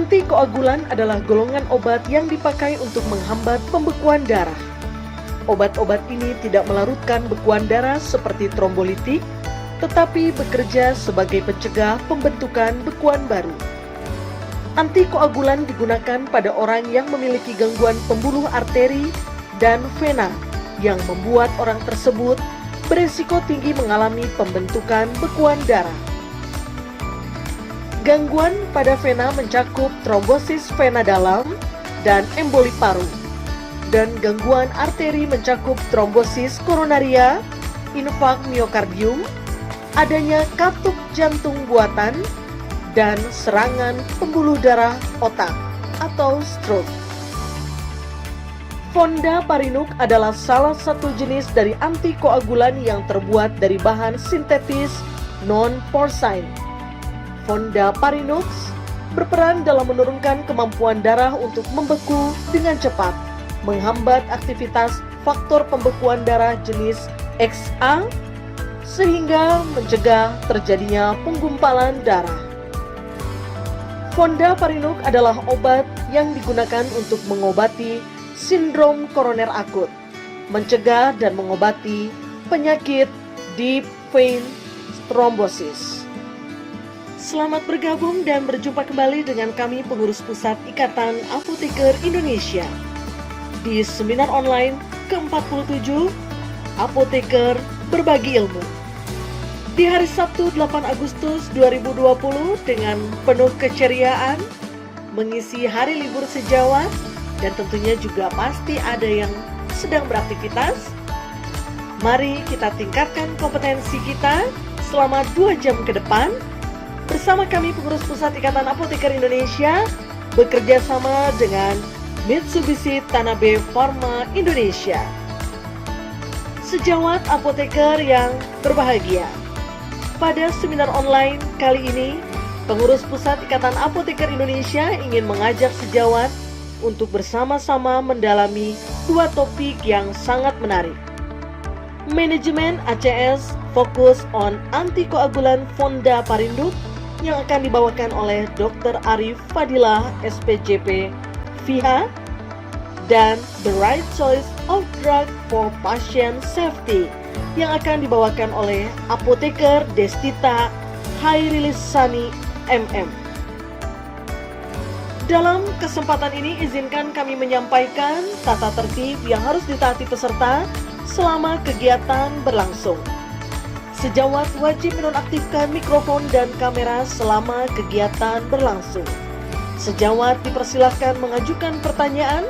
Antikoagulan adalah golongan obat yang dipakai untuk menghambat pembekuan darah. Obat-obat ini tidak melarutkan bekuan darah seperti trombolitik, tetapi bekerja sebagai pencegah pembentukan bekuan baru. Antikoagulan digunakan pada orang yang memiliki gangguan pembuluh arteri dan vena yang membuat orang tersebut beresiko tinggi mengalami pembentukan bekuan darah. Gangguan pada vena mencakup trombosis vena dalam dan emboli paru, dan gangguan arteri mencakup trombosis koronaria, infark miokardium, adanya katup jantung buatan, dan serangan pembuluh darah otak atau stroke. Fondaparinux adalah salah satu jenis dari antikoagulan yang terbuat dari bahan sintetis non-porcine. Fondaparinux berperan dalam menurunkan kemampuan darah untuk membeku dengan cepat, menghambat aktivitas faktor pembekuan darah jenis XA, sehingga mencegah terjadinya penggumpalan darah. Fondaparinux adalah obat yang digunakan untuk mengobati sindrom koroner akut, mencegah dan mengobati penyakit deep vein thrombosis. Selamat bergabung dan berjumpa kembali dengan kami pengurus pusat Ikatan Apoteker Indonesia di seminar online ke-47 Apoteker Berbagi Ilmu. Di hari Sabtu 8 Agustus 2020 dengan penuh keceriaan, mengisi hari libur sejawat, dan tentunya juga pasti ada yang sedang beraktivitas. Mari kita tingkatkan kompetensi kita selama 2 jam ke depan bersama kami pengurus pusat Ikatan Apoteker Indonesia bekerja sama dengan Mitsubishi Tanabe Pharma Indonesia. Sejawat apoteker yang berbahagia, pada seminar online kali ini, pengurus pusat Ikatan Apoteker Indonesia ingin mengajak sejawat untuk bersama-sama mendalami 2 topik yang sangat menarik. Manajemen ACS fokus on antikoagulan Fondaparinux yang akan dibawakan oleh Dr. Arif Fadilah SPJP FIHA, dan The Right Choice of Drug for Patient Safety yang akan dibawakan oleh Apoteker Destita Hairilisani MM. Dalam kesempatan ini izinkan kami menyampaikan tata tertib yang harus ditaati peserta selama kegiatan berlangsung. Sejawat wajib menonaktifkan mikrofon dan kamera selama kegiatan berlangsung. Sejawat dipersilahkan mengajukan pertanyaan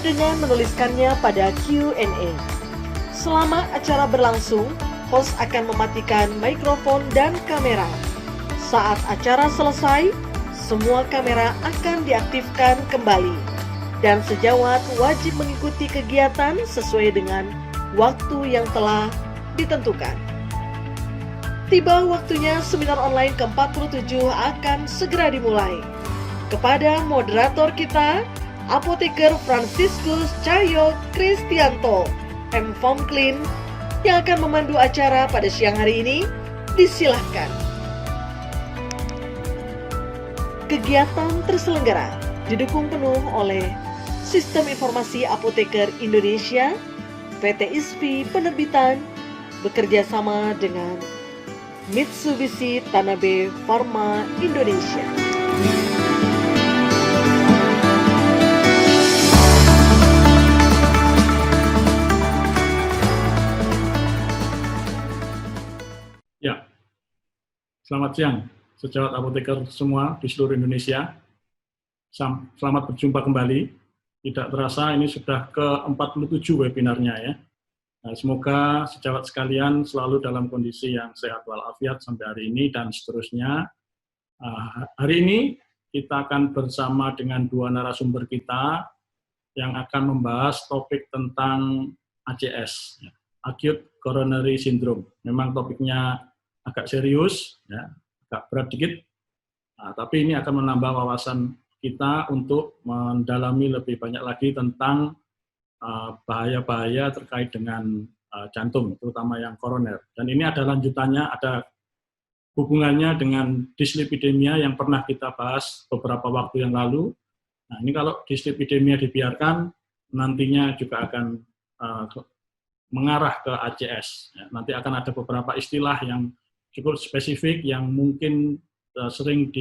dengan menuliskannya pada Q&A. Selama acara berlangsung, host akan mematikan mikrofon dan kamera. Saat acara selesai, semua kamera akan diaktifkan kembali, dan sejawat wajib mengikuti kegiatan sesuai dengan waktu yang telah ditentukan. Tiba waktunya seminar online ke-47 akan segera dimulai. Kepada moderator kita, Apoteker Franciscus Cahyo Kristianto, M. Fomklin, yang akan memandu acara pada siang hari ini, disilahkan. Kegiatan terselenggara didukung penuh oleh Sistem Informasi Apoteker Indonesia, PT ISPI Penerbitan, bekerja sama dengan Mitsubishi Tanabe Pharma Indonesia. Ya, selamat siang sejawat apoteker semua di seluruh Indonesia. Selamat berjumpa kembali. Tidak terasa ini sudah ke-47 webinarnya ya. Nah, semoga sejawat sekalian selalu dalam kondisi yang sehat walafiat sampai hari ini dan seterusnya. Hari ini kita akan bersama dengan 2 narasumber kita yang akan membahas topik tentang ACS, ya, Acute Coronary Syndrome. Memang topiknya agak serius, ya, agak berat dikit, tapi ini akan menambah wawasan kita untuk mendalami lebih banyak lagi tentang bahaya-bahaya terkait dengan jantung, terutama yang koroner. Dan ini ada lanjutannya, ada hubungannya dengan dislipidemia yang pernah kita bahas beberapa waktu yang lalu. Nah, ini kalau dislipidemia dibiarkan, nantinya juga akan mengarah ke ACS. Ya, nanti akan ada beberapa istilah yang cukup spesifik yang mungkin sering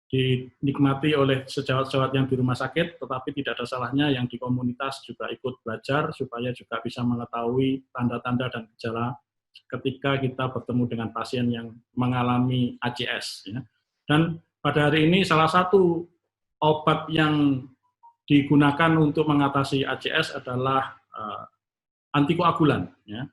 dinikmati oleh sejawat-sejawat yang di rumah sakit, tetapi tidak ada salahnya yang di komunitas juga ikut belajar supaya juga bisa mengetahui tanda-tanda dan gejala ketika kita bertemu dengan pasien yang mengalami ACS. Ya. Dan pada hari ini salah satu obat yang digunakan untuk mengatasi ACS adalah antikoagulan. Ya.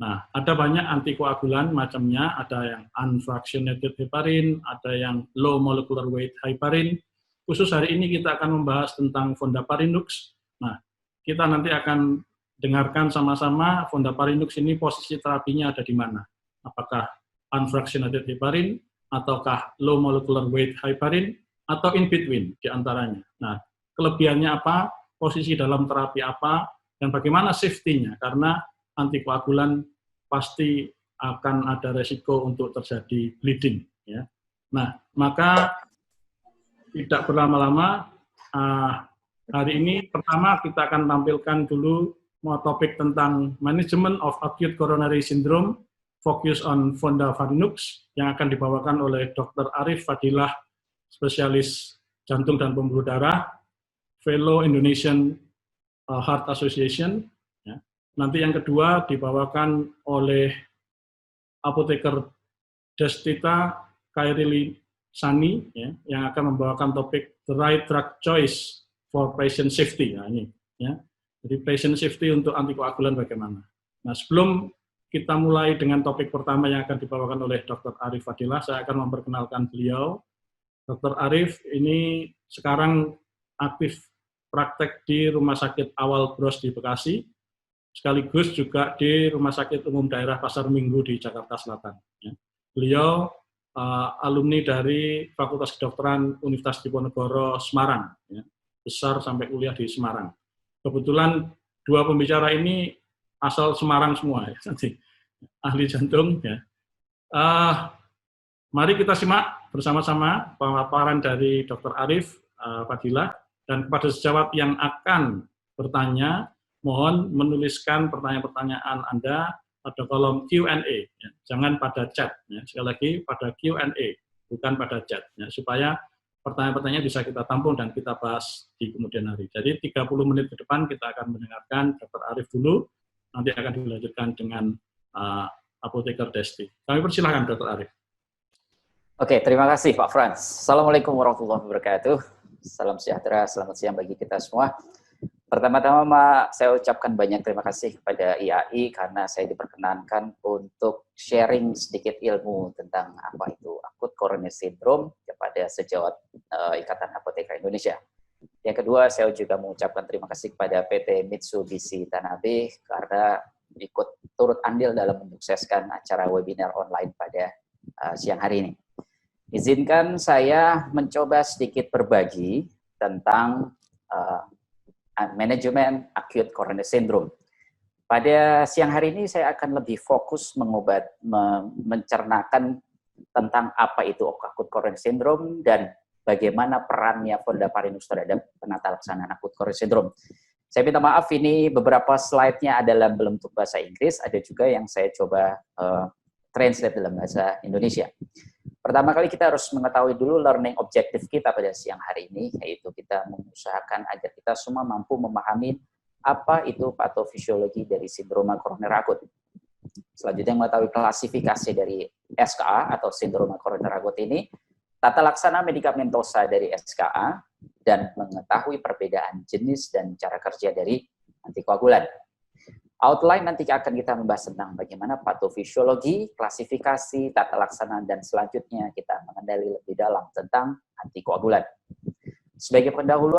Nah, ada banyak antikoagulan macamnya, ada yang unfractionated heparin, ada yang low molecular weight heparin. Khusus hari ini kita akan membahas tentang fondaparinux. Nah, kita nanti akan dengarkan sama-sama fondaparinux ini posisi terapinya ada di mana. Apakah unfractionated heparin, ataukah low molecular weight heparin, atau in between di antaranya. Nah, kelebihannya apa, posisi dalam terapi apa, dan bagaimana safety-nya, karena antikoagulan pasti akan ada resiko untuk terjadi bleeding. Ya. Nah, maka tidak berlama-lama, hari ini pertama kita akan tampilkan dulu topik tentang Management of Acute Coronary Syndrome, Focus on fondaparinux, yang akan dibawakan oleh Dr. Arif Fadilah, spesialis jantung dan pembuluh darah, Fellow Indonesian Heart Association. Ya. Nanti yang kedua dibawakan oleh apoteker Destita Kairili Sani, ya, yang akan membawakan topik The Right Drug Choice for Patient Safety. Nah, ini, ya. Jadi patient safety untuk antikoagulan bagaimana. Nah, sebelum kita mulai dengan topik pertama yang akan dibawakan oleh Dr. Arif Fadilah, saya akan memperkenalkan beliau. Dr. Arif ini sekarang aktif praktek di Rumah Sakit Awal Bros di Bekasi, sekaligus juga di Rumah Sakit Umum Daerah Pasar Minggu di Jakarta Selatan. Ya. Beliau alumni dari Fakultas Kedokteran Universitas Diponegoro Semarang, ya. Besar sampai kuliah di Semarang. Kebetulan dua pembicara ini asal Semarang semua, ya. Ahli jantung. Ya. Mari kita simak bersama-sama pemaparan dari Dr. Arif Fadilah, dan kepada sejawat yang akan bertanya, mohon menuliskan pertanyaan-pertanyaan Anda pada kolom Q&A, ya. Jangan pada chat. Ya. Sekali lagi, pada Q&A, bukan pada chat, ya. Supaya pertanyaan-pertanyaan bisa kita tampung dan kita bahas di kemudian hari. Jadi 30 menit ke depan kita akan mendengarkan Dr. Arif dulu, nanti akan dilanjutkan dengan apoteker Desti. Kami persilahkan Dr. Arif. Oke, terima kasih Pak Frans. Assalamualaikum warahmatullahi wabarakatuh. Salam sejahtera, selamat siang bagi kita semua. Pertama-tama saya ucapkan banyak terima kasih kepada IAI karena saya diperkenankan untuk sharing sedikit ilmu tentang apa itu akut coronary syndrome kepada sejawat Ikatan Apoteker Indonesia. Yang kedua, saya juga mengucapkan terima kasih kepada PT Mitsubishi Tanabe karena ikut turut andil dalam mensukseskan acara webinar online pada siang hari ini. Izinkan saya mencoba sedikit berbagi tentang manajemen acute coronary syndrome. Pada siang hari ini saya akan lebih fokus mencernakan tentang apa itu acute coronary syndrome dan bagaimana perannya fondaparinux terhadap penata laksanaan acute coronary syndrome. Saya minta maaf, ini beberapa slide-nya adalah dalam bentuk bahasa Inggris, ada juga yang saya coba translate dalam bahasa Indonesia. Pertama kali kita harus mengetahui dulu learning objective kita pada siang hari ini, yaitu kita mengusahakan agar kita semua mampu memahami apa itu patofisiologi dari sindroma koroner akut. Selanjutnya mengetahui klasifikasi dari SKA atau sindroma koroner akut ini, tata laksana medikamentosa dari SKA, dan mengetahui perbedaan jenis dan cara kerja dari antikoagulan. Outline nanti akan kita membahas tentang bagaimana patofisiologi, klasifikasi, tata laksana, dan selanjutnya kita mengenali lebih dalam tentang antikoagulan. Sebagai pendahuluan,